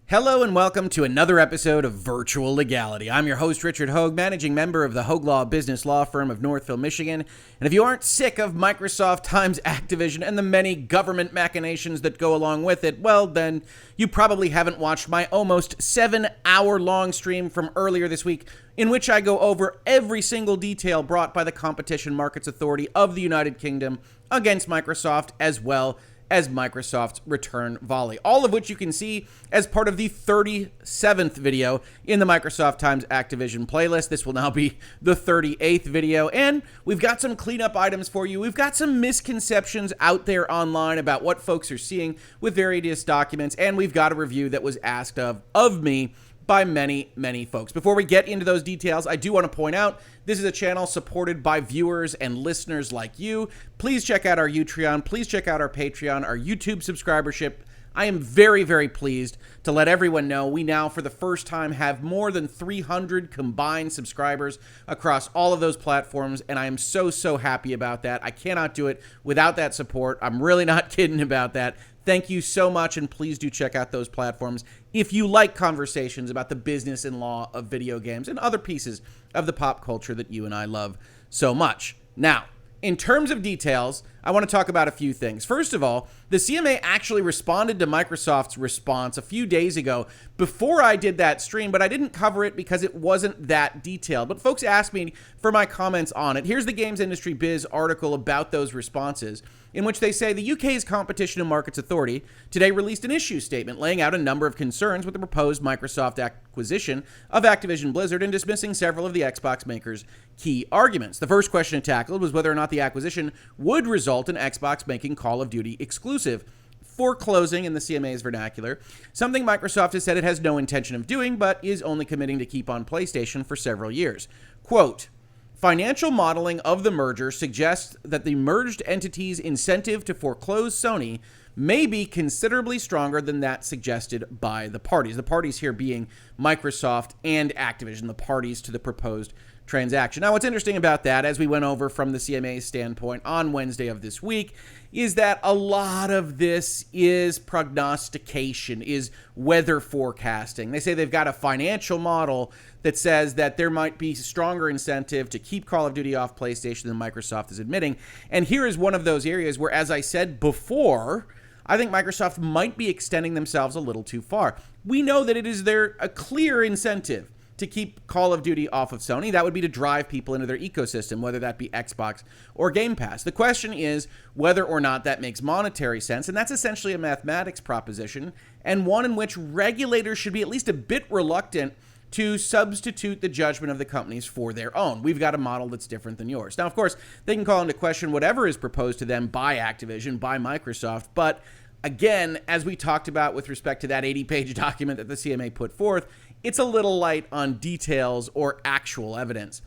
Hello and welcome to another episode of Virtual Legality. I'm your host, Richard Hoeg, managing member of the Hoeg Law business law firm of Northville, Michigan. And if you aren't sick of Microsoft times Activision and the many government machinations that go along with it, well, then you probably haven't watched my almost 7-hour-long stream from earlier this week, in which I go over every single detail brought by the Competition Markets Authority of the United Kingdom against Microsoft, as well as Microsoft's return volley, all of which you can see as part of the 37th video in the Microsoft times Activision playlist. This will now be the 38th video, and we've got some cleanup items for you. We've got some misconceptions out there online about what folks are seeing with various documents, and we've got a review that was asked of me by many folks. Before we get into those details, I do want to point out this is a channel supported by viewers and listeners like you. Please check out our Utreon. Please check out our Patreon, our YouTube subscribership. I am very pleased to let everyone know we now, for the first time, have more than 300 combined subscribers across all of those platforms, and I am so happy about that. I cannot do it without that support. I'm really not kidding about that. Thank you so much, and please do check out those platforms if you like conversations about the business and law of video games and other pieces of the pop culture that you and I love so much. Now, in terms of details, I want to talk about a few things. First of all, the CMA actually responded to Microsoft's response a few days ago before I did that stream, but I didn't cover it because it wasn't that detailed. But folks asked me for my comments on it. Here's the Games Industry Biz article about those responses, in which they say the UK's Competition and Markets Authority today released an issue statement laying out a number of concerns with the proposed Microsoft acquisition of Activision Blizzard and dismissing several of the Xbox makers' key arguments. The first question it tackled was whether or not the acquisition would result in Xbox making Call of Duty exclusive, foreclosing in the CMA's vernacular, something Microsoft has said it has no intention of doing, but is only committing to keep on PlayStation for several years. Quote, financial modeling of the merger suggests that the merged entity's incentive to foreclose Sony may be considerably stronger than that suggested by the parties. The parties here being Microsoft and Activision, the parties to the proposed transaction. Now, what's interesting about that, as we went over from the CMA's standpoint on Wednesday of this week, is that a lot of this is prognostication, is weather forecasting. They say they've got a financial model that says that there might be stronger incentive to keep Call of Duty off PlayStation than Microsoft is admitting. And here is one of those areas where, as I said before, I think Microsoft might be extending themselves a little too far. We know that it is a clear incentive to keep Call of Duty off of Sony. That would be to drive people into their ecosystem, whether that be Xbox or Game Pass. The question is whether or not that makes monetary sense, and that's essentially a mathematics proposition, and one in which regulators should be at least a bit reluctant to substitute the judgment of the companies for their own. We've got a model that's different than yours. Now, of course, they can call into question whatever is proposed to them by Activision, by Microsoft, but again, as we talked about with respect to that 80-page document that the CMA put forth, it's a little light on details or actual evidence.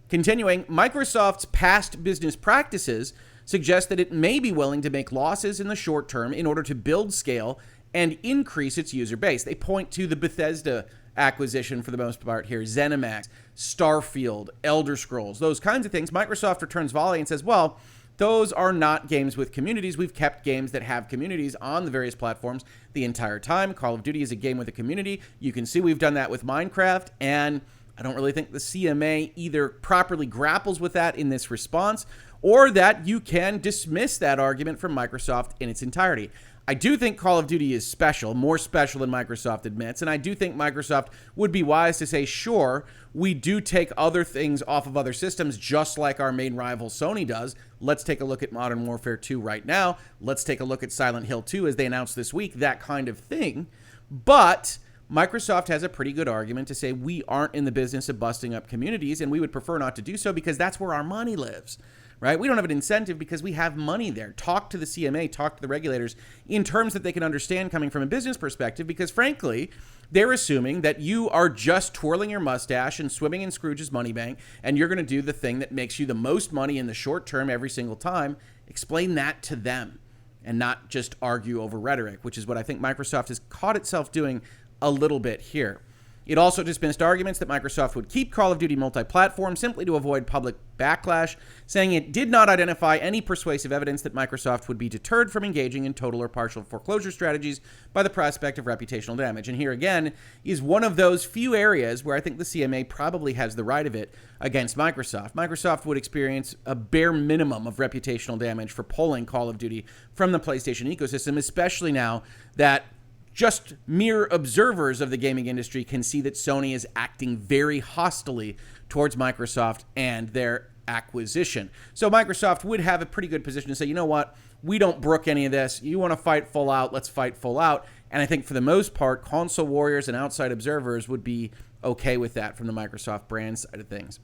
Continuing, Microsoft's past business practices suggest that it may be willing to make losses in the short term in order to build scale and increase its user base. They point to the Bethesda acquisition for the most part here, ZeniMax, Starfield, Elder Scrolls, those kinds of things. Microsoft returns volley and says, well, those are not games with communities. We've kept games that have communities on the various platforms the entire time. Call of Duty is a game with a community. You can see we've done that with Minecraft, and I don't really think the CMA either properly grapples with that in this response, or that you can dismiss that argument from Microsoft in its entirety. I do think Call of Duty is special, more special than Microsoft admits, and I do think Microsoft would be wise to say, sure, we do take other things off of other systems, just like our main rival Sony does. Let's take a look at Modern Warfare 2 right now. Let's take a look at Silent Hill 2 as they announced this week, that kind of thing. But Microsoft has a pretty good argument to say we aren't in the business of busting up communities, and we would prefer not to do so because that's where our money lives. Right? We don't have an incentive because we have money there. Talk to the CMA, talk to the regulators in terms that they can understand coming from a business perspective, because frankly, they're assuming that you are just twirling your mustache and swimming in Scrooge's money bank, and you're going to do the thing that makes you the most money in the short term every single time. Explain that to them and not just argue over rhetoric, which is what I think Microsoft has caught itself doing a little bit here. It also dismissed arguments that Microsoft would keep Call of Duty multi-platform simply to avoid public backlash, saying it did not identify any persuasive evidence that Microsoft would be deterred from engaging in total or partial foreclosure strategies by the prospect of reputational damage. And here again is one of those few areas where I think the CMA probably has the right of it against Microsoft. Microsoft would experience a bare minimum of reputational damage for pulling Call of Duty from the PlayStation ecosystem, especially now that just mere observers of the gaming industry can see that Sony is acting very hostilely towards Microsoft and their acquisition. So Microsoft would have a pretty good position to say, you know what, we don't brook any of this. You want to fight full out, let's fight full out. And I think for the most part, console warriors and outside observers would be okay with that from the Microsoft brand side of things.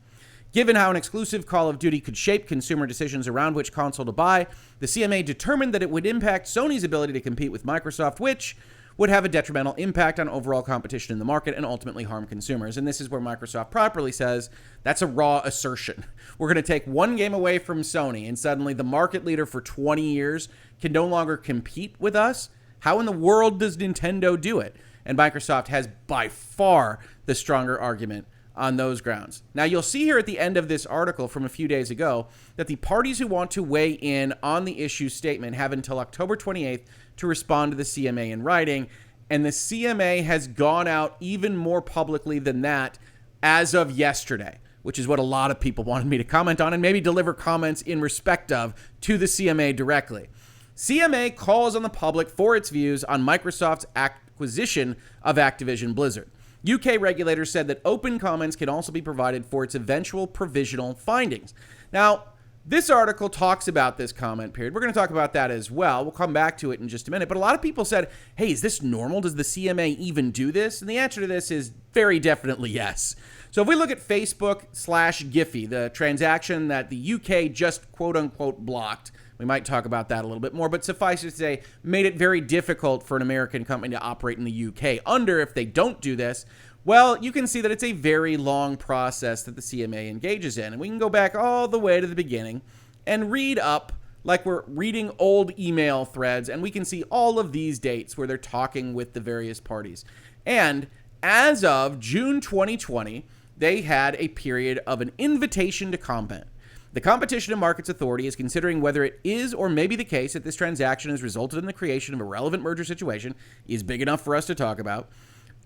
Given how an exclusive Call of Duty could shape consumer decisions around which console to buy, the CMA determined that it would impact Sony's ability to compete with Microsoft, which would have a detrimental impact on overall competition in the market and ultimately harm consumers. And this is where Microsoft properly says, that's a raw assertion. We're going to take one game away from Sony, and suddenly the market leader for 20 years can no longer compete with us? How in the world does Nintendo do it? And Microsoft has by far the stronger argument on those grounds. Now, you'll see here at the end of this article from a few days ago that the parties who want to weigh in on the issue statement have until October 28th to respond to the CMA in writing, and the CMA has gone out even more publicly than that as of yesterday, which is what a lot of people wanted me to comment on and maybe deliver comments in respect of to the CMA directly. CMA calls on the public for its views on Microsoft's acquisition of Activision Blizzard. UK regulators said that open comments can also be provided for its eventual provisional findings. Now, this article talks about this comment period. We're going to talk about that as well. We'll come back to it in just a minute. But a lot of people said, hey, is this normal? Does the CMA even do this? And the answer to this is very definitely yes. So if we look at Facebook/Giphy, the transaction that the UK just quote-unquote blocked, we might talk about that a little bit more, but suffice it to say, made it very difficult for an American company to operate in the UK under if they don't do this. Well, you can see that it's a very long process that the CMA engages in. And we can go back all the way to the beginning and read up like we're reading old email threads, and we can see all of these dates where they're talking with the various parties. And as of June 2020, they had a period of an invitation to comment. The Competition and Markets Authority is considering whether it is or may be the case that this transaction has resulted in the creation of a relevant merger situation, is big enough for us to talk about,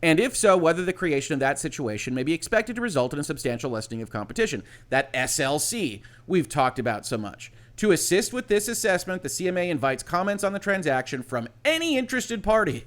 and if so, whether the creation of that situation may be expected to result in a substantial lessening of competition. That SLC we've talked about so much. To assist with this assessment, the CMA invites comments on the transaction from any interested party.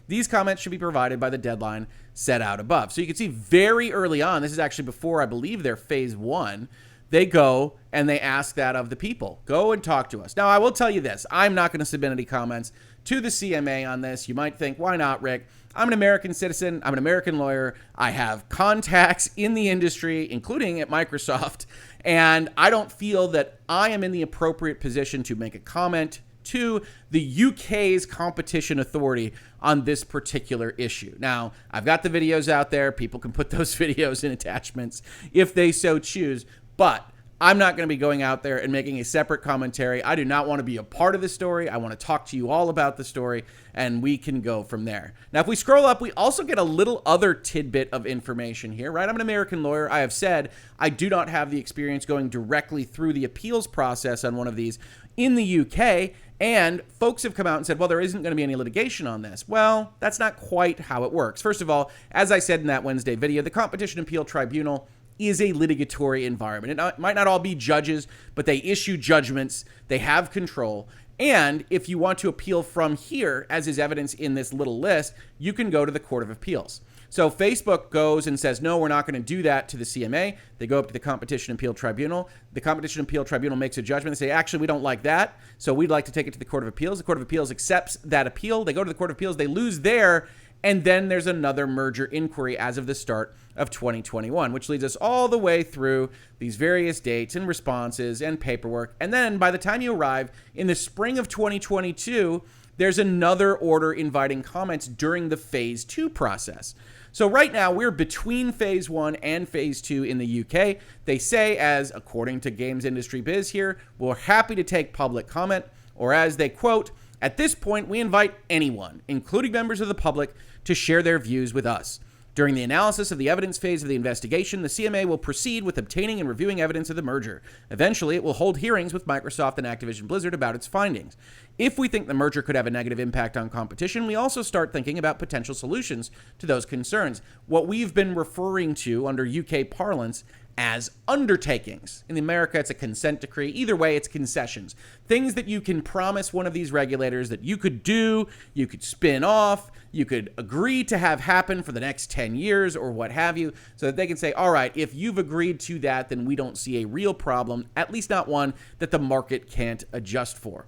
These comments should be provided by the deadline set out above. So you can see very early on, this is actually before I believe their phase 1, they go and they ask that of the people. Go and talk to us. Now, I will tell you this. I'm not going to submit any comments to the CMA on this. You might think, why not, Rick? I'm an American citizen. I'm an American lawyer. I have contacts in the industry, including at Microsoft, and I don't feel that I am in the appropriate position to make a comment to the UK's competition authority on this particular issue. Now, I've got the videos out there. People can put those videos in attachments if they so choose. But I'm not going to be going out there and making a separate commentary. I do not want to be a part of the story. I want to talk to you all about the story, and we can go from there. Now, if we scroll up, we also get a little other tidbit of information here, right? I'm an American lawyer. I have said I do not have the experience going directly through the appeals process on one of these in the UK, and folks have come out and said, well, there isn't going to be any litigation on this. Well, that's not quite how it works. First of all, as I said in that Wednesday video, the Competition Appeal Tribunal is a litigatory environment. It might not all be judges, but they issue judgments, they have control, and if you want to appeal from here, as is evidence in this little list, you can go to the Court of Appeals. So Facebook goes and says, no, we're not going to do that to the CMA. They go up to the Competition Appeal Tribunal. The Competition Appeal Tribunal makes a judgment. They say, actually, we don't like that, so we'd like to take it to the Court of Appeals. The Court of Appeals accepts that appeal. They go to the Court of Appeals. They lose there, and then there's another merger inquiry as of the start of 2021, which leads us all the way through these various dates and responses and paperwork. And then by the time you arrive in the spring of 2022, there's another order inviting comments during the phase 2 process. So right now we're between phase 1 and phase 2 in the UK. They say, as according to Games Industry Biz here, we're happy to take public comment, or as they quote, at this point, we invite anyone, including members of the public, to share their views with us. During the analysis of the evidence phase of the investigation, the CMA will proceed with obtaining and reviewing evidence of the merger. Eventually, it will hold hearings with Microsoft and Activision Blizzard about its findings. If we think the merger could have a negative impact on competition, we also start thinking about potential solutions to those concerns, what we've been referring to under UK parlance as undertakings. In America, it's a consent decree. Either way, it's concessions. Things that you can promise one of these regulators that you could do, you could spin off, you could agree to have happen for the next 10 years or what have you, so that they can say, all right, if you've agreed to that, then we don't see a real problem, at least not one that the market can't adjust for.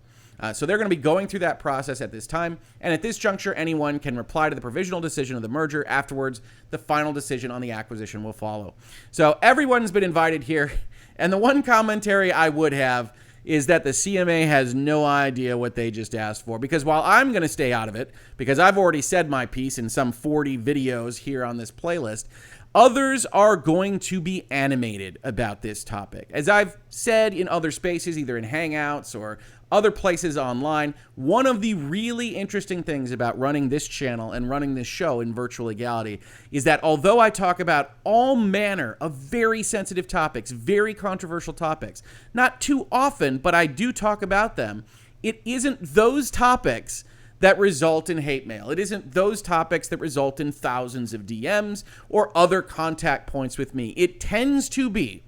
So they're going to be going through that process at this time. And at this juncture, anyone can reply to the provisional decision of the merger. Afterwards, the final decision on the acquisition will follow. So everyone's been invited here. And the one commentary I would have is that the CMA has no idea what they just asked for. Because while I'm going to stay out of it, because I've already said my piece in some 40 videos here on this playlist, others are going to be animated about this topic. As I've said in other spaces, either in Hangouts or other places online, one of the really interesting things about running this channel and running this show in Virtual Legality is that although I talk about all manner of very sensitive topics, very controversial topics, not too often, but I do talk about them, it isn't those topics that result in hate mail. It isn't those topics that result in thousands of DMs or other contact points with me. It tends to be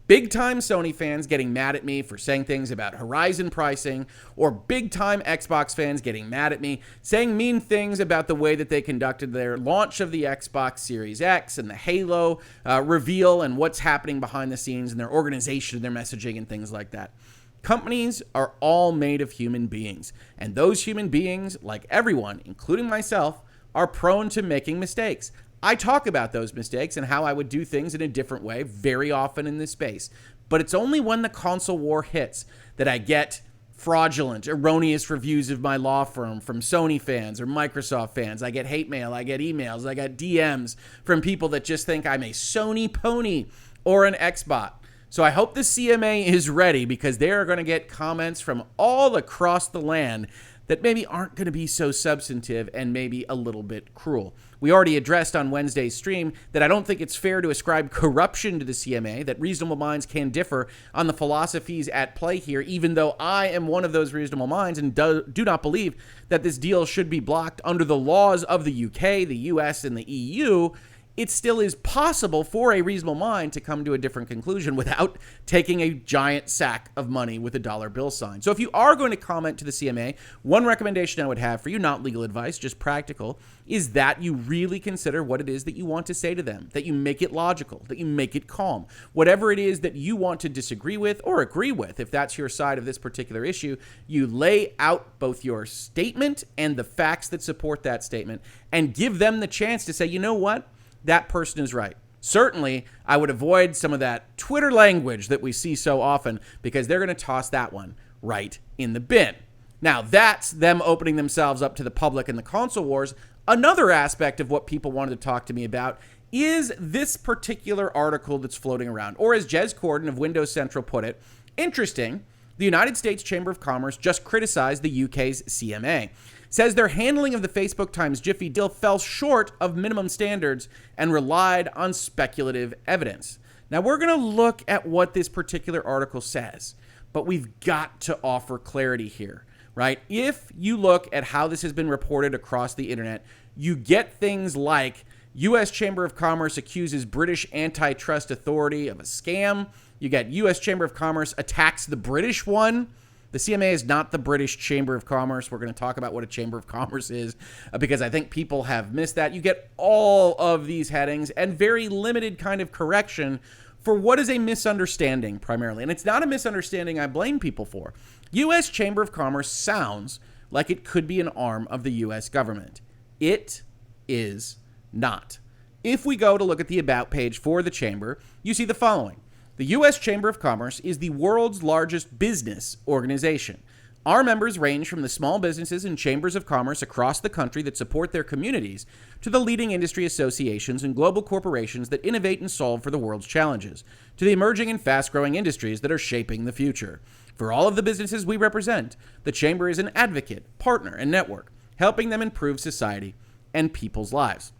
big-time Sony fans getting mad at me for saying things about Horizon pricing, or big-time Xbox fans getting mad at me, saying mean things about the way that they conducted their launch of the Xbox Series X and the Halo reveal and what's happening behind the scenes and their organization, their messaging, and things like that. Companies are all made of human beings, and those human beings, like everyone, including myself, are prone to making mistakes. I talk about those mistakes and how I would do things in a different way very often in this space. But it's only when the console war hits that I get fraudulent, erroneous reviews of my law firm from Sony fans or Microsoft fans. I get hate mail, I get emails, I get DMs from people that just think I'm a Sony pony or an Xbot. So I hope the CMA is ready, because they are going to get comments from all across the land that maybe aren't going to be so substantive and maybe a little bit cruel. We already addressed on Wednesday's stream that I don't think it's fair to ascribe corruption to the CMA, that reasonable minds can differ on the philosophies at play here, even though I am one of those reasonable minds and do not believe that this deal should be blocked under the laws of the UK, the US, and the EU. It still is possible for a reasonable mind to come to a different conclusion without taking a giant sack of money with a dollar bill sign. So if you are going to comment to the CMA, one recommendation I would have for you, not legal advice, just practical, is that you really consider what it is that you want to say to them, that you make it logical, that you make it calm. Whatever it is that you want to disagree with or agree with, if that's your side of this particular issue, you lay out both your statement and the facts that support that statement and give them the chance to say, you know what? That person is right. Certainly, I would avoid some of that Twitter language that we see so often, because they're going to toss that one right in the bin. Now, that's them opening themselves up to the public and the console wars. Another aspect of what people wanted to talk to me about is this particular article that's floating around. Or as Jez Corden of Windows Central put it, interesting, the United States Chamber of Commerce just criticized the UK's CMA. Says their handling of the Facebook Times Jiffy deal fell short of minimum standards and relied on speculative evidence. Now, we're going to look at what this particular article says, but we've got to offer clarity here, right? If you look at how this has been reported across the internet, you get things like U.S. Chamber of Commerce accuses British antitrust authority of a scam. You get U.S. Chamber of Commerce attacks the British one. The CMA is not the British Chamber of Commerce. We're going to talk about what a Chamber of Commerce is, because I think people have missed that. You get all of these headings and very limited kind of correction for what is a misunderstanding primarily. And it's not a misunderstanding I blame people for. U.S. Chamber of Commerce sounds like it could be an arm of the U.S. government. It is not. If we go to look at the About page for the Chamber, you see the following. The U.S. Chamber of Commerce is the world's largest business organization. Our members range from the small businesses and chambers of commerce across the country that support their communities to the leading industry associations and global corporations that innovate and solve for the world's challenges, to the emerging and fast-growing industries that are shaping the future. For all of the businesses we represent, the Chamber is an advocate, partner, and network, helping them improve society and people's lives.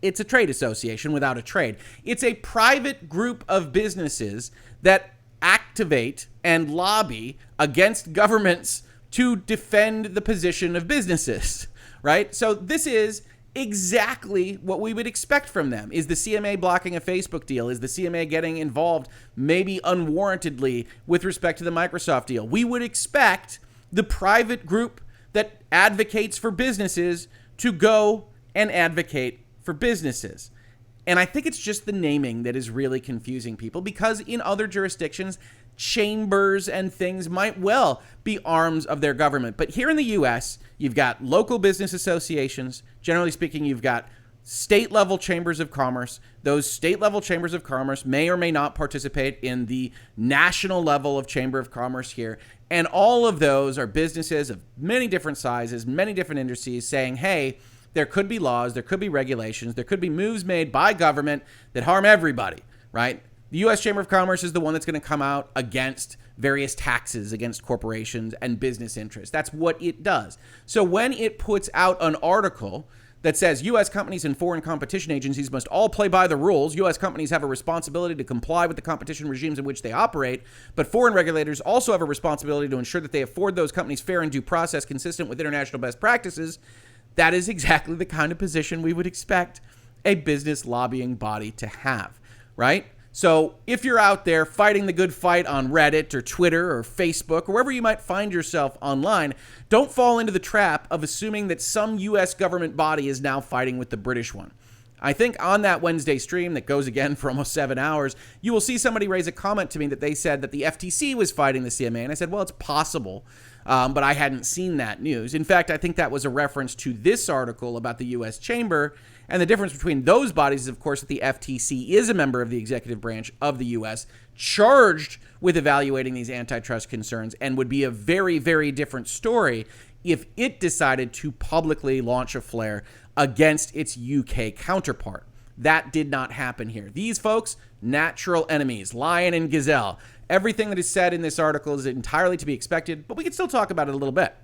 it's a trade association without a trade. It's a private group of businesses that activate and lobby against governments to defend the position of businesses, right? So this is exactly what we would expect from them. Is the CMA blocking a Facebook deal? Is the CMA getting involved maybe unwarrantedly with respect to the Microsoft deal? We would expect the private group that advocates for businesses to go and advocate for businesses. And I think it's just the naming that is really confusing people, because in other jurisdictions, chambers and things might well be arms of their government. But here in the US, you've got local business associations. Generally speaking, you've got state-level chambers of commerce. Those state-level chambers of commerce may or may not participate in the national level of chamber of commerce here. And all of those are businesses of many different sizes, many different industries saying, hey, there could be laws, there could be regulations, there could be moves made by government that harm everybody, right? The U.S. Chamber of Commerce is the one that's going to come out against various taxes against corporations and business interests. That's what it does. So when it puts out an article that says U.S. companies and foreign competition agencies must all play by the rules, U.S. companies have a responsibility to comply with the competition regimes in which they operate, but foreign regulators also have a responsibility to ensure that they afford those companies fair and due process consistent with international best practices, that is exactly the kind of position we would expect a business lobbying body to have, right? So if you're out there fighting the good fight on Reddit or Twitter or Facebook or wherever you might find yourself online, don't fall into the trap of assuming that some U.S. government body is now fighting with the British one. I think on that Wednesday stream that goes again for almost 7 hours, you will see somebody raise a comment to me that they said that the FTC was fighting the CMA. And I said, well, it's possible, but I hadn't seen that news. In fact, I think that was a reference to this article about the U.S. Chamber. And the difference between those bodies is, of course, that the FTC is a member of the executive branch of the U.S., charged with evaluating these antitrust concerns, and would be a very, very different story if it decided to publicly launch a flare against its UK counterpart. That did not happen here. These folks, natural enemies, lion and gazelle. Everything that is said in this article is entirely to be expected, but we can still talk about it a little bit.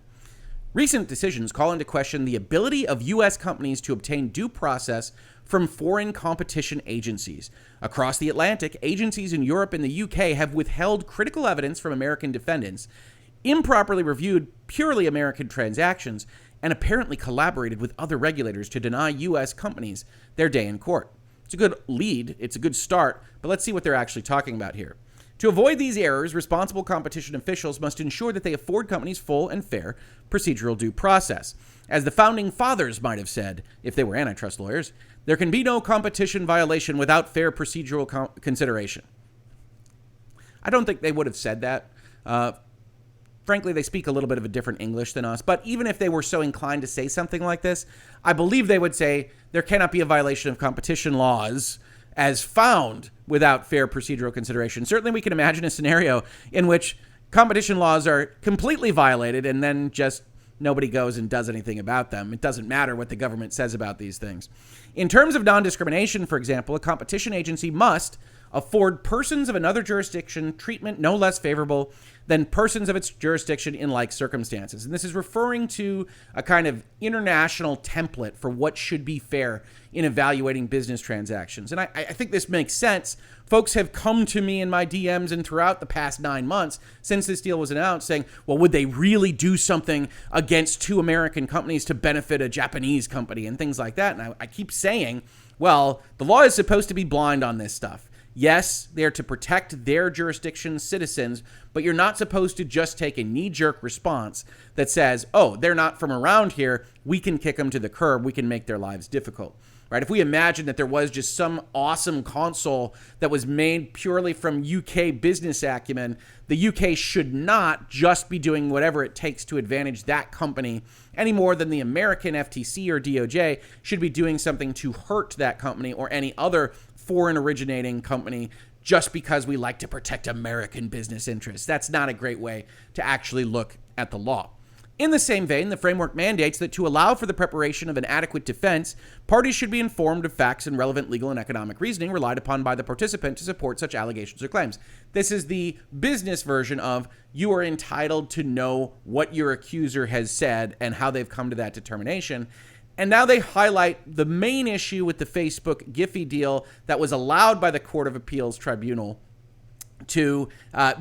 Recent decisions call into question the ability of U.S. companies to obtain due process from foreign competition agencies. Across the Atlantic, agencies in Europe and the U.K. have withheld critical evidence from American defendants, improperly reviewed purely American transactions, and apparently collaborated with other regulators to deny U.S. companies their day in court. It's a good lead, it's a good start, but let's see what they're actually talking about here. To avoid these errors, responsible competition officials must ensure that they afford companies full and fair procedural due process. As the founding fathers might have said, if they were antitrust lawyers, there can be no competition violation without fair procedural consideration. I don't think they would have said that. Frankly, they speak a little bit of a different English than us, but even if they were so inclined to say something like this, I believe they would say there cannot be a violation of competition laws as found without fair procedural consideration. Certainly we can imagine a scenario in which competition laws are completely violated and then just nobody goes and does anything about them. It doesn't matter what the government says about these things. In terms of non-discrimination, for example, a competition agency must afford persons of another jurisdiction treatment no less favorable than persons of its jurisdiction in like circumstances. And this is referring to a kind of international template for what should be fair in evaluating business transactions. And I think this makes sense. Folks have come to me in my DMs and throughout the past 9 months since this deal was announced saying, well, would they really do something against two American companies to benefit a Japanese company and things like that? And I keep saying, well, the law is supposed to be blind on this stuff. Yes, they're to protect their jurisdiction's citizens, but you're not supposed to just take a knee-jerk response that says, oh, they're not from around here, we can kick them to the curb, we can make their lives difficult. Right? If we imagine that there was just some awesome console that was made purely from UK business acumen, the UK should not just be doing whatever it takes to advantage that company any more than the American FTC or DOJ should be doing something to hurt that company or any other foreign originating company just because we like to protect American business interests. That's not a great way to actually look at the law. In the same vein, the framework mandates that to allow for the preparation of an adequate defense, parties should be informed of facts and relevant legal and economic reasoning relied upon by the participant to support such allegations or claims. This is the business version of you are entitled to know what your accuser has said and how they've come to that determination. And now they highlight the main issue with the Facebook Giphy deal that was allowed by the Court of Appeals Tribunal to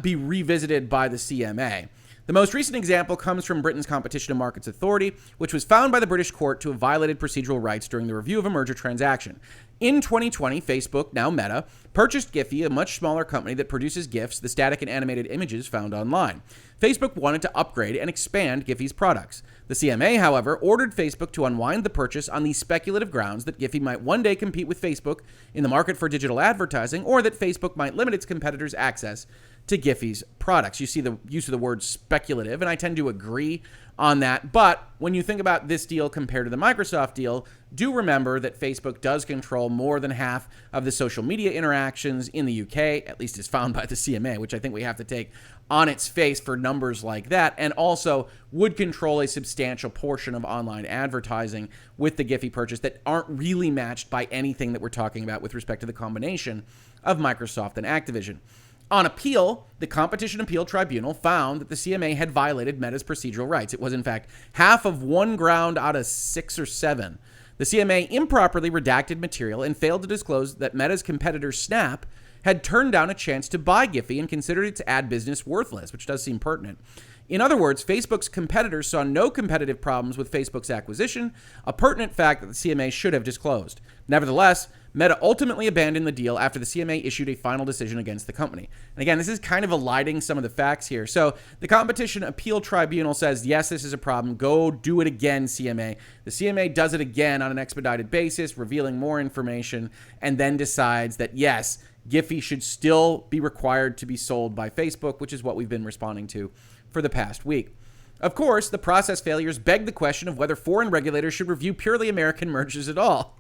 be revisited by the CMA. The most recent example comes from Britain's Competition and Markets Authority, which was found by the British court to have violated procedural rights during the review of a merger transaction. In 2020, Facebook, now Meta, purchased Giphy, a much smaller company that produces GIFs, the static and animated images found online. Facebook wanted to upgrade and expand Giphy's products. The CMA, however, ordered Facebook to unwind the purchase on the speculative grounds that Giphy might one day compete with Facebook in the market for digital advertising, or that Facebook might limit its competitors' access to Giphy's products. You see the use of the word speculative, and I tend to agree on that. But when you think about this deal compared to the Microsoft deal, do remember that Facebook does control more than half of the social media interactions in the UK, at least as found by the CMA, which I think we have to take on its face for numbers like that, and also would control a substantial portion of online advertising with the Giphy purchase that aren't really matched by anything that we're talking about with respect to the combination of Microsoft and Activision. On appeal, the Competition Appeal Tribunal found that the CMA had violated Meta's procedural rights. It was, in fact, half of one ground out of 6 or 7. The CMA improperly redacted material and failed to disclose that Meta's competitor Snap had turned down a chance to buy Giphy and considered its ad business worthless, which does seem pertinent. In other words, Facebook's competitors saw no competitive problems with Facebook's acquisition, a pertinent fact that the CMA should have disclosed. Nevertheless, Meta ultimately abandoned the deal after the CMA issued a final decision against the company. And again, this is kind of eliding some of the facts here. So the Competition Appeal Tribunal says, yes, this is a problem. Go do it again, CMA. The CMA does it again on an expedited basis, revealing more information, and then decides that, yes, Giphy should still be required to be sold by Facebook, which is what we've been responding to for the past week. Of course, the process failures beg the question of whether foreign regulators should review purely American mergers at all.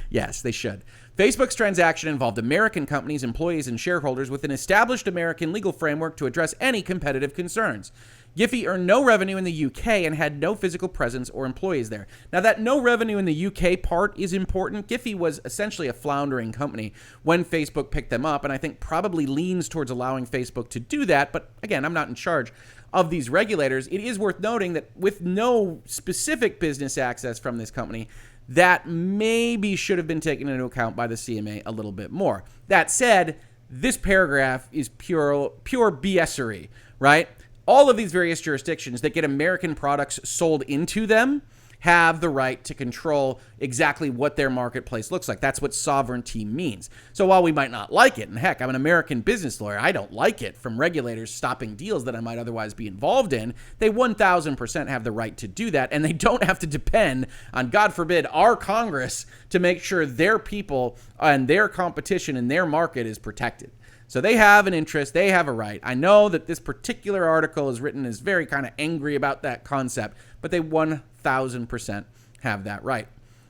Yes, they should. Facebook's transaction involved American companies, employees, and shareholders with an established American legal framework to address any competitive concerns. Giphy earned no revenue in the UK and had no physical presence or employees there. Now, that no revenue in the UK part is important. Giphy was essentially a floundering company when Facebook picked them up, and I think probably leans towards allowing Facebook to do that. But again, I'm not in charge of these regulators. It is worth noting that with no specific business access from this company, that maybe should have been taken into account by the CMA a little bit more. That said, this paragraph is pure BSery, right? All of these various jurisdictions that get American products sold into them have the right to control exactly what their marketplace looks like. That's what sovereignty means. So while we might not like it, and heck, I'm an American business lawyer, I don't like it from regulators stopping deals that I might otherwise be involved in, they 1,000% have the right to do that, and they don't have to depend on, God forbid, our Congress to make sure their people and their competition and their market is protected. So they have an interest, they have a right. I know that this particular article is written as very kind of angry about that concept, but they 1,000% have that right.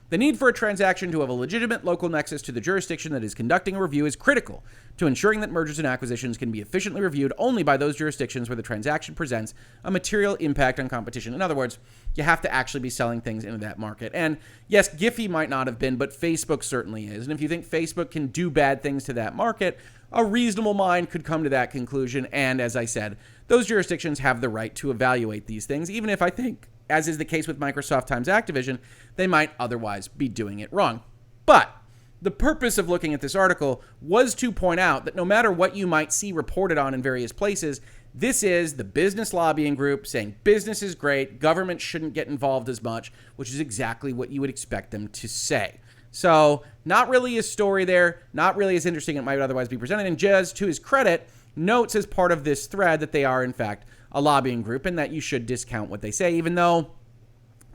The need for a transaction to have a legitimate local nexus to the jurisdiction that is conducting a review is critical to ensuring that mergers and acquisitions can be efficiently reviewed only by those jurisdictions where the transaction presents a material impact on competition. In other words, you have to actually be selling things into that market. And yes, Giphy might not have been, but Facebook certainly is. And if you think Facebook can do bad things to that market, a reasonable mind could come to that conclusion. And as I said, those jurisdictions have the right to evaluate these things, even if I think, as is the case with Microsoft times Activision, they might otherwise be doing it wrong. But the purpose of looking at this article was to point out that no matter what you might see reported on in various places, this is the business lobbying group saying business is great, government shouldn't get involved as much, which is exactly what you would expect them to say. So not really a story there, not really as interesting as it might otherwise be presented. And Jez, to his credit, notes as part of this thread that they are, in fact, a lobbying group and that you should discount what they say, even though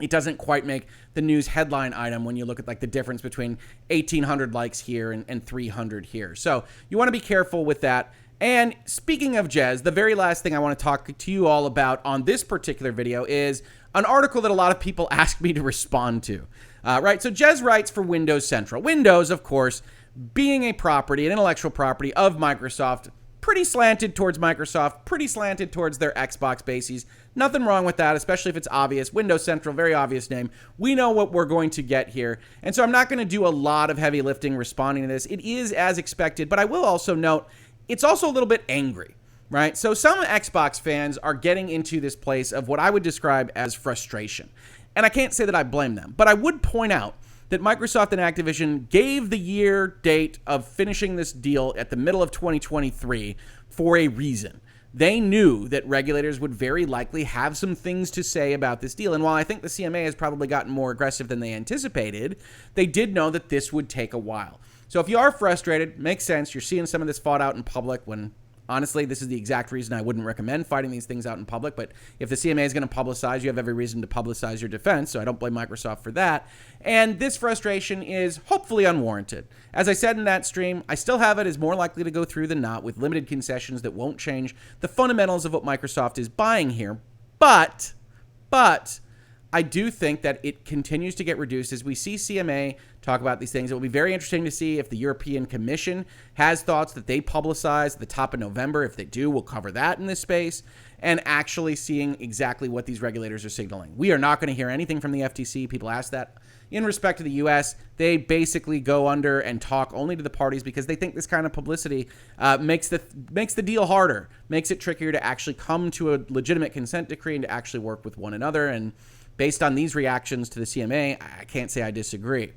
it doesn't quite make the news headline item when you look at like the difference between 1,800 likes here and 300 here. So you want to be careful with that. And speaking of Jez, the very last thing I want to talk to you all about on this particular video is an article that a lot of people asked me to respond to. Right, so Jez writes for Windows Central. Windows, of course, being a property, an intellectual property of Microsoft, pretty slanted towards Microsoft, pretty slanted towards their Xbox bases. Nothing wrong with that, especially if it's obvious. Windows Central, very obvious name. We know what we're going to get here. And so I'm not going to do a lot of heavy lifting responding to this. It is as expected, but I will also note it's also a little bit angry, right? So some Xbox fans are getting into this place of what I would describe as frustration. And I can't say that I blame them, but I would point out that Microsoft and Activision gave the year date of finishing this deal at the middle of 2023 for a reason. They knew that regulators would very likely have some things to say about this deal. And while I think the CMA has probably gotten more aggressive than they anticipated, they did know that this would take a while. So if you are frustrated, makes sense. You're seeing some of this fought out in public when, honestly, this is the exact reason I wouldn't recommend fighting these things out in public. But if the CMA is going to publicize, you have every reason to publicize your defense. So I don't blame Microsoft for that. And this frustration is hopefully unwarranted. As I said in that stream, I still have it as more likely to go through than not with limited concessions that won't change the fundamentals of what Microsoft is buying here. But I do think that it continues to get reduced as we see CMA talk about these things. It will be very interesting to see if the European Commission has thoughts that they publicize at the top of November. If they do, we'll cover that in this space, and actually seeing exactly what these regulators are signaling. We are not going to hear anything from the FTC. People ask that. In respect to the U.S., they basically go under and talk only to the parties because they think this kind of publicity makes the deal harder, makes it trickier to actually come to a legitimate consent decree and to actually work with one another. And based on these reactions to the CMA, I can't say I disagree.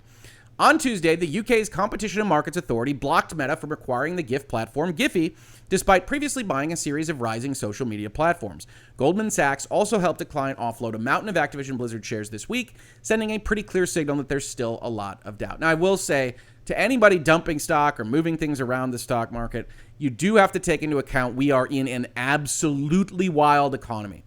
On Tuesday, the UK's Competition and Markets Authority blocked Meta from acquiring the GIF platform Giphy, despite previously buying a series of rising social media platforms. Goldman Sachs also helped a client offload a mountain of Activision Blizzard shares this week, sending a pretty clear signal that there's still a lot of doubt. Now, I will say, to anybody dumping stock or moving things around the stock market, you do have to take into account we are in an absolutely wild economy.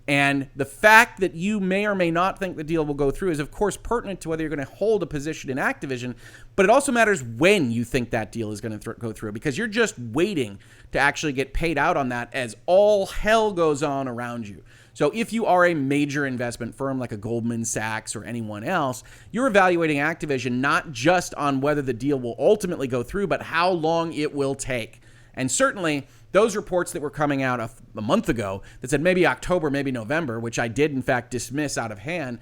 And the fact that you may or may not think the deal will go through is, of course, pertinent to whether you're going to hold a position in Activision, but it also matters when you think that deal is going to go through, because you're just waiting to actually get paid out on that as all hell goes on around you. So if you are a major investment firm like a Goldman Sachs or anyone else, you're evaluating Activision not just on whether the deal will ultimately go through, but how long it will take. And certainly, those reports that were coming out a month ago that said maybe October, maybe November, which I did in fact dismiss out of hand,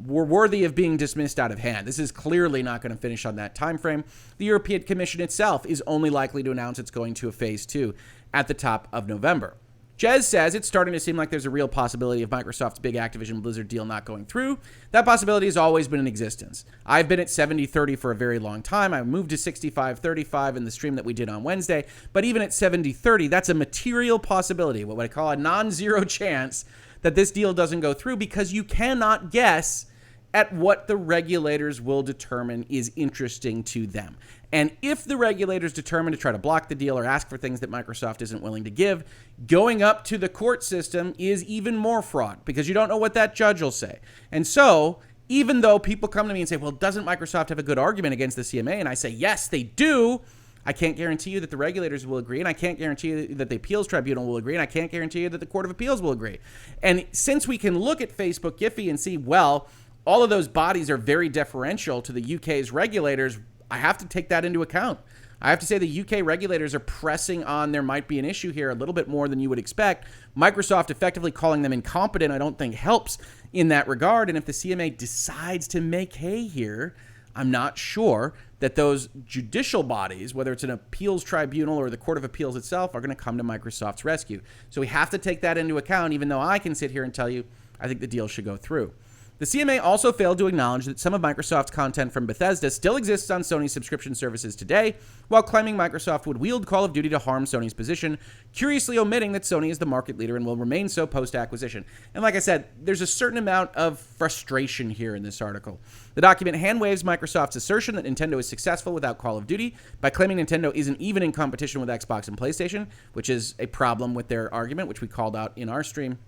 were worthy of being dismissed out of hand. This is clearly not going to finish on that time frame. The European Commission itself is only likely to announce it's going to a phase 2 at the top of November. Jez says it's starting to seem like there's a real possibility of Microsoft's big Activision Blizzard deal not going through. That possibility has always been in existence. I've been at 70-30 for a very long time. I moved to 65-35 in the stream that we did on Wednesday. But even at 70-30, that's a material possibility, what I call a non-zero chance that this deal doesn't go through, because you cannot guess at what the regulators will determine is interesting to them. And if the regulators determine to try to block the deal or ask for things that Microsoft isn't willing to give, going up to the court system is even more fraught, because you don't know what that judge will say. And so, even though people come to me and say, well, doesn't Microsoft have a good argument against the CMA? And I say, yes, they do. I can't guarantee you that the regulators will agree, and I can't guarantee you that the appeals tribunal will agree, and I can't guarantee you that the Court of Appeals will agree. And since we can look at Facebook Giphy and see, well, all of those bodies are very deferential to the UK's regulators, I have to take that into account. I have to say the UK regulators are pressing on there might be an issue here a little bit more than you would expect. Microsoft effectively calling them incompetent, I don't think helps in that regard. And if the CMA decides to make hay here, I'm not sure that those judicial bodies, whether it's an appeals tribunal or the Court of Appeals itself, are going to come to Microsoft's rescue. So we have to take that into account, even though I can sit here and tell you I think the deal should go through. The CMA also failed to acknowledge that some of Microsoft's content from Bethesda still exists on Sony's subscription services today, while claiming Microsoft would wield Call of Duty to harm Sony's position, curiously omitting that Sony is the market leader and will remain so post-acquisition. And like I said, there's a certain amount of frustration here in this article. The document handwaves Microsoft's assertion that Nintendo is successful without Call of Duty by claiming Nintendo isn't even in competition with Xbox and PlayStation, which is a problem with their argument, which we called out in our stream.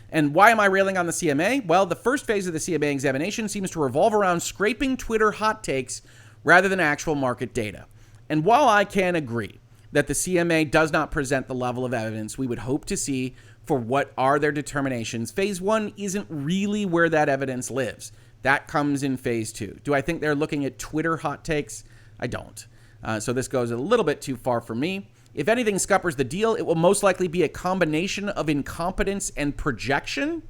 And why am I railing on the CMA? Well, the first phase of the CMA examination seems to revolve around scraping Twitter hot takes rather than actual market data. And while I can agree that the CMA does not present the level of evidence we would hope to see for what are their determinations, phase 1 isn't really where that evidence lives. That comes in phase 2. Do I think they're looking at Twitter hot takes? I don't. So this goes a little bit too far for me. If anything scuppers the deal, it will most likely be a combination of incompetence and projection.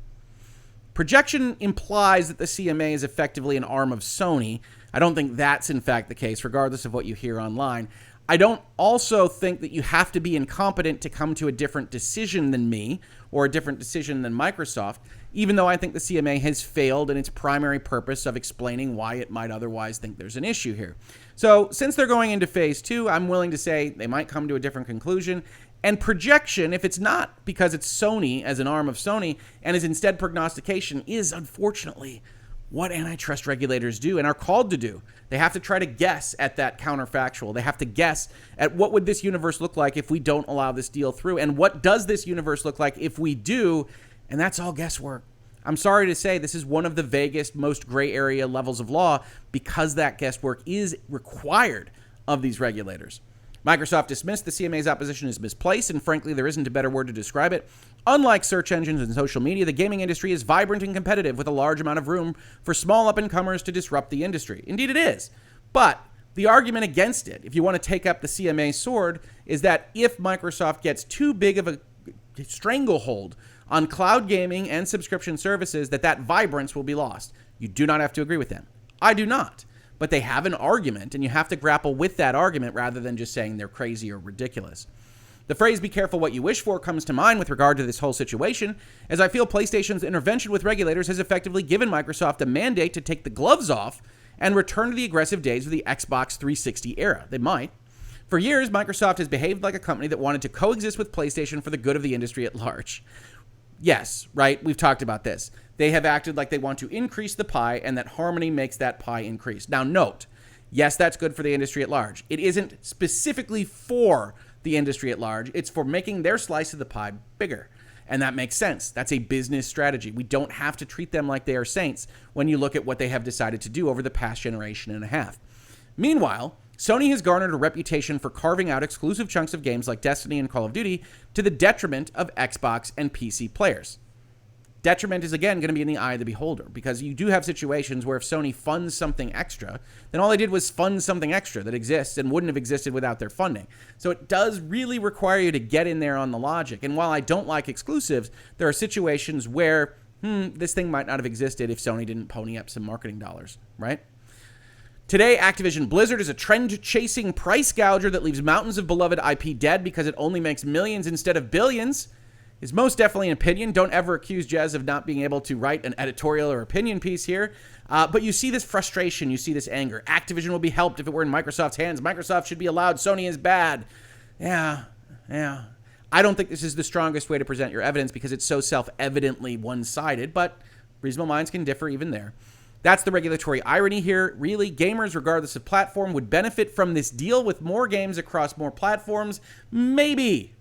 Projection implies that the CMA is effectively an arm of Sony. I don't think that's in fact the case, regardless of what you hear online. I don't also think that you have to be incompetent to come to a different decision than me or a different decision than Microsoft. even though I think the CMA has failed in its primary purpose of explaining why it might otherwise think there's an issue here. So since they're going into phase 2, I'm willing to say they might come to a different conclusion. And projection, if it's not because it's Sony as an arm of Sony and is instead prognostication, is unfortunately what antitrust regulators do and are called to do. They have to try to guess at that counterfactual. They have to guess at what would this universe look like if we don't allow this deal through, and what does this universe look like if we do, and that's all guesswork. I'm sorry to say this is one of the vaguest, most gray area levels of law because that guesswork is required of these regulators. Microsoft dismissed the CMA's opposition as misplaced, and frankly, there isn't a better word to describe it. Unlike search engines and social media, the gaming industry is vibrant and competitive with a large amount of room for small up-and-comers to disrupt the industry. Indeed it is. But the argument against it, if you want to take up the CMA sword, is that if Microsoft gets too big of a stranglehold on cloud gaming and subscription services, that vibrance will be lost. You do not have to agree with them. I do not. But they have an argument, and you have to grapple with that argument rather than just saying they're crazy or ridiculous. The phrase "be careful what you wish for" comes to mind with regard to this whole situation, as I feel PlayStation's intervention with regulators has effectively given Microsoft a mandate to take the gloves off and return to the aggressive days of the Xbox 360 era. They might. For years, Microsoft has behaved like a company that wanted to coexist with PlayStation for the good of the industry at large. Yes, right, we've talked about this. They have acted like they want to increase the pie and that harmony makes that pie increase. Now note, yes, that's good for the industry at large. It isn't specifically for the industry at large. It's for making their slice of the pie bigger. And that makes sense. That's a business strategy. We don't have to treat them like they are saints when you look at what they have decided to do over the past generation and a half. Meanwhile, Sony has garnered a reputation for carving out exclusive chunks of games like Destiny and Call of Duty to the detriment of Xbox and PC players. Detriment is, again, going to be in the eye of the beholder, because you do have situations where if Sony funds something extra, then all they did was fund something extra that exists and wouldn't have existed without their funding. So it does really require you to get in there on the logic. And while I don't like exclusives, there are situations where this thing might not have existed if Sony didn't pony up some marketing dollars, right? Today, Activision Blizzard is a trend-chasing price gouger that leaves mountains of beloved IP dead because it only makes millions instead of billions. Is most definitely an opinion. Don't ever accuse Jez of not being able to write an editorial or opinion piece here. But you see this frustration. You see this anger. Activision will be helped if it were in Microsoft's hands. Microsoft should be allowed. Sony is bad. Yeah. I don't think this is the strongest way to present your evidence because it's so self-evidently one-sided, but reasonable minds can differ even there. That's the regulatory irony here. Really, gamers, regardless of platform, would benefit from this deal with more games across more platforms. Maybe.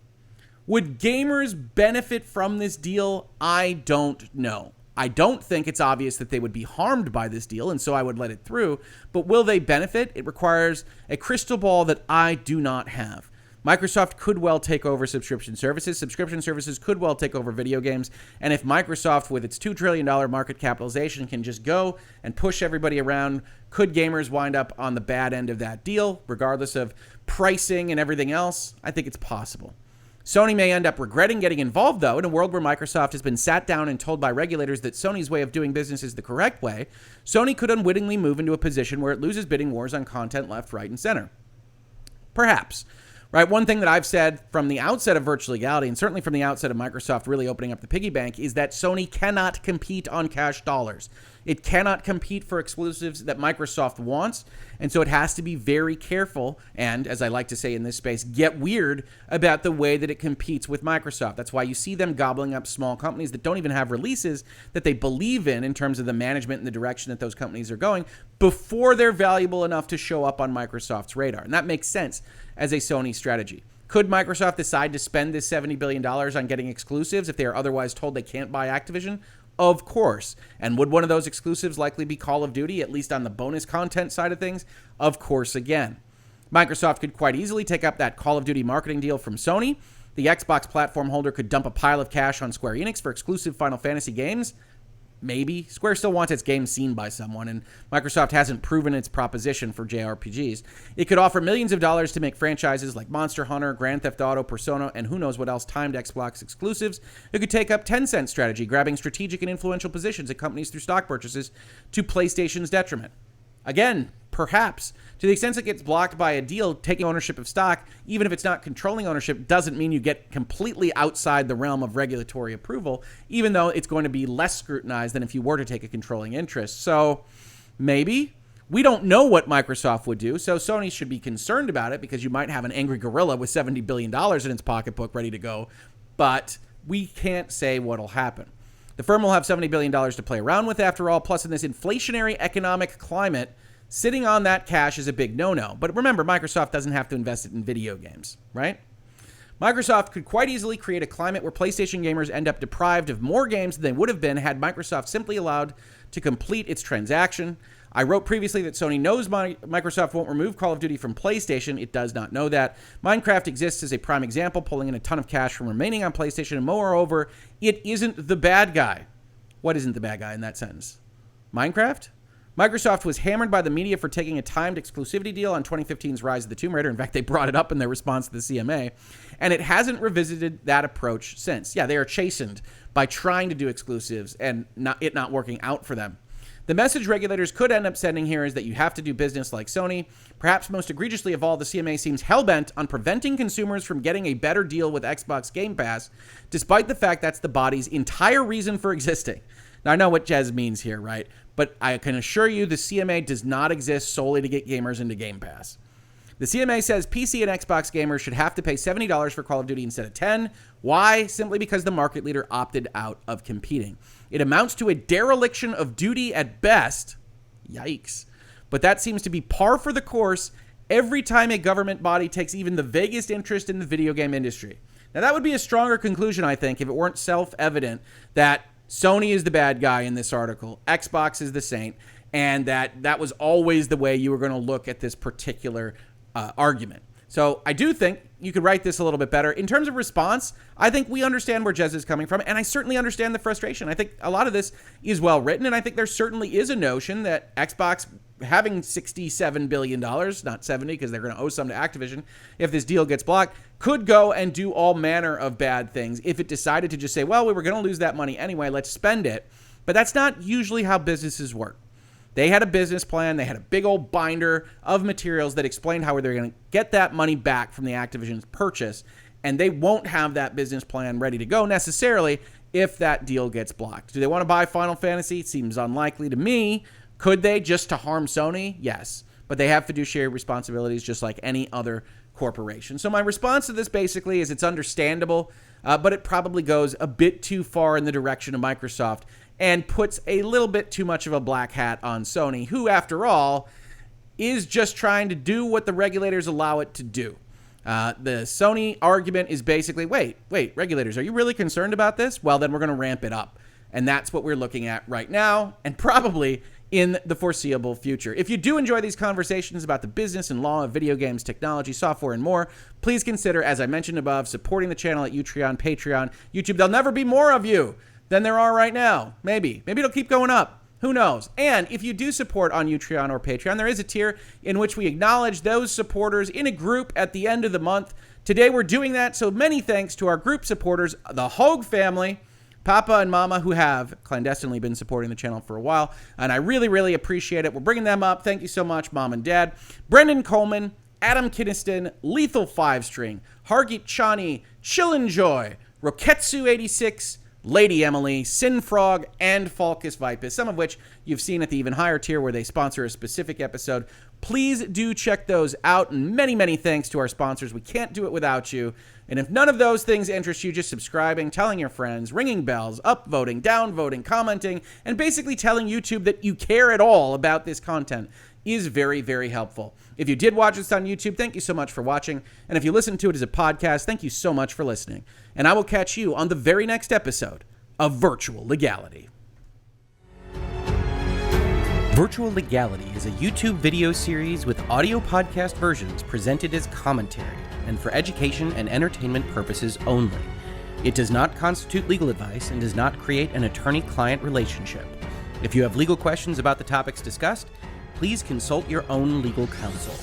Would gamers benefit from this deal? I don't know. I don't think it's obvious that they would be harmed by this deal, and so I would let it through. But will they benefit? It requires a crystal ball that I do not have. Microsoft could well take over subscription services. Subscription services could well take over video games. And if Microsoft, with its $2 trillion market capitalization, can just go and push everybody around, could gamers wind up on the bad end of that deal, regardless of pricing and everything else? I think it's possible. Sony may end up regretting getting involved, though, in a world where Microsoft has been sat down and told by regulators that Sony's way of doing business is the correct way. Sony could unwittingly move into a position where it loses bidding wars on content left, right, and center. Perhaps. Right, one thing that I've said from the outset of Virtual Legality, and certainly from the outset of Microsoft really opening up the piggy bank, is that Sony cannot compete on cash dollars. It cannot compete for exclusives that Microsoft wants, and so it has to be very careful and, as I like to say in this space, get weird about the way that it competes with Microsoft. That's why you see them gobbling up small companies that don't even have releases that they believe in terms of the management and the direction that those companies are going before they're valuable enough to show up on Microsoft's radar. And that makes sense as a Sony strategy. Could Microsoft decide to spend this $70 billion on getting exclusives if they are otherwise told they can't buy Activision? Of course. And would one of those exclusives likely be Call of Duty, at least on the bonus content side of things? Of course again. Microsoft could quite easily take up that Call of Duty marketing deal from Sony. The Xbox platform holder could dump a pile of cash on Square Enix for exclusive Final Fantasy games. Maybe. Square still wants its game seen by someone, and Microsoft hasn't proven its proposition for JRPGs. It could offer millions of dollars to make franchises like Monster Hunter, Grand Theft Auto, Persona, and who knows what else timed Xbox exclusives. It could take up Tencent's strategy, grabbing strategic and influential positions at companies through stock purchases to PlayStation's detriment. Again, perhaps. To the extent it gets blocked by a deal, taking ownership of stock, even if it's not controlling ownership, doesn't mean you get completely outside the realm of regulatory approval, even though it's going to be less scrutinized than if you were to take a controlling interest. So maybe. We don't know what Microsoft would do, so Sony should be concerned about it because you might have an angry gorilla with $70 billion in its pocketbook ready to go, but we can't say what'll happen. The firm will have $70 billion to play around with after all, plus in this inflationary economic climate, sitting on that cash is a big no-no. But remember, Microsoft doesn't have to invest it in video games, right? Microsoft could quite easily create a climate where PlayStation gamers end up deprived of more games than they would have been had Microsoft simply allowed to complete its transaction. I wrote previously that Sony knows Microsoft won't remove Call of Duty from PlayStation. It does not know that. Minecraft exists as a prime example, pulling in a ton of cash from remaining on PlayStation, and moreover, it isn't the bad guy. What isn't the bad guy in that sentence? Minecraft? Microsoft was hammered by the media for taking a timed exclusivity deal on 2015's Rise of the Tomb Raider. In fact, they brought it up in their response to the CMA, and it hasn't revisited that approach since. Yeah, they are chastened by trying to do exclusives and it not working out for them. The message regulators could end up sending here is that you have to do business like Sony. Perhaps most egregiously of all, the CMA seems hell-bent on preventing consumers from getting a better deal with Xbox Game Pass, despite the fact that's the body's entire reason for existing. Now, I know what Jez means here, right? But I can assure you the CMA does not exist solely to get gamers into Game Pass. The CMA says PC and Xbox gamers should have to pay $70 for Call of Duty instead of $10. Why? Simply because the market leader opted out of competing. It amounts to a dereliction of duty at best. Yikes. But that seems to be par for the course every time a government body takes even the vaguest interest in the video game industry. Now, that would be a stronger conclusion, I think, if it weren't self-evident that Sony is the bad guy in this article, Xbox is the saint, and that was always the way you were going to look at this particular argument. So I do think you could write this a little bit better. In terms of response, I think we understand where Jez is coming from, and I certainly understand the frustration. I think a lot of this is well written, and I think there certainly is a notion that Xbox having $67 billion, not 70 because they're going to owe some to Activision if this deal gets blocked, could go and do all manner of bad things if it decided to just say, well, we were going to lose that money anyway, let's spend it. But that's not usually how businesses work. They had a business plan. They had a big old binder of materials that explained how they're going to get that money back from the Activision's purchase, and they won't have that business plan ready to go necessarily if that deal gets blocked. Do they want to buy Final Fantasy? It seems unlikely to me. Could they, just to harm Sony? Yes. But they have fiduciary responsibilities just like any other corporation. So my response to this basically is it's understandable, but it probably goes a bit too far in the direction of Microsoft and puts a little bit too much of a black hat on Sony, who, after all, is just trying to do what the regulators allow it to do. The Sony argument is basically, wait, regulators, are you really concerned about this? Well, then we're going to ramp it up. And that's what we're looking at right now, and probably in the foreseeable future. If you do enjoy these conversations about the business and law of video games, technology, software, and more, please consider, as I mentioned above, supporting the channel at Patreon, YouTube. There'll never be more of you than there are right now. Maybe it'll keep going up. Who knows? And if you do support on Utreon or Patreon, there is a tier in which we acknowledge those supporters in a group at the end of the month. Today we're doing that, so many thanks to our group supporters, the Hoeg family, Papa and Mama, who have clandestinely been supporting the channel for a while, and I really, really appreciate it. We're bringing them up. Thank you so much, Mom and Dad. Brendan Coleman, Adam Kinniston, Lethal 5-String, Hargeet Chani, Chillinjoy, Roketsu86, Lady Emily, Sinfrog, and Falcus Vipus, some of which you've seen at the even higher tier where they sponsor a specific episode. Please do check those out, and many, many thanks to our sponsors. We can't do it without you. And if none of those things interest you, just subscribing, telling your friends, ringing bells, upvoting, downvoting, commenting, and basically telling YouTube that you care at all about this content is very, very helpful. If you did watch this on YouTube, thank you so much for watching. And if you listen to it as a podcast, thank you so much for listening. And I will catch you on the very next episode of Virtual Legality. Virtual Legality is a YouTube video series with audio podcast versions presented as commentary and for education and entertainment purposes only. It does not constitute legal advice and does not create an attorney-client relationship. If you have legal questions about the topics discussed, please consult your own legal counsel.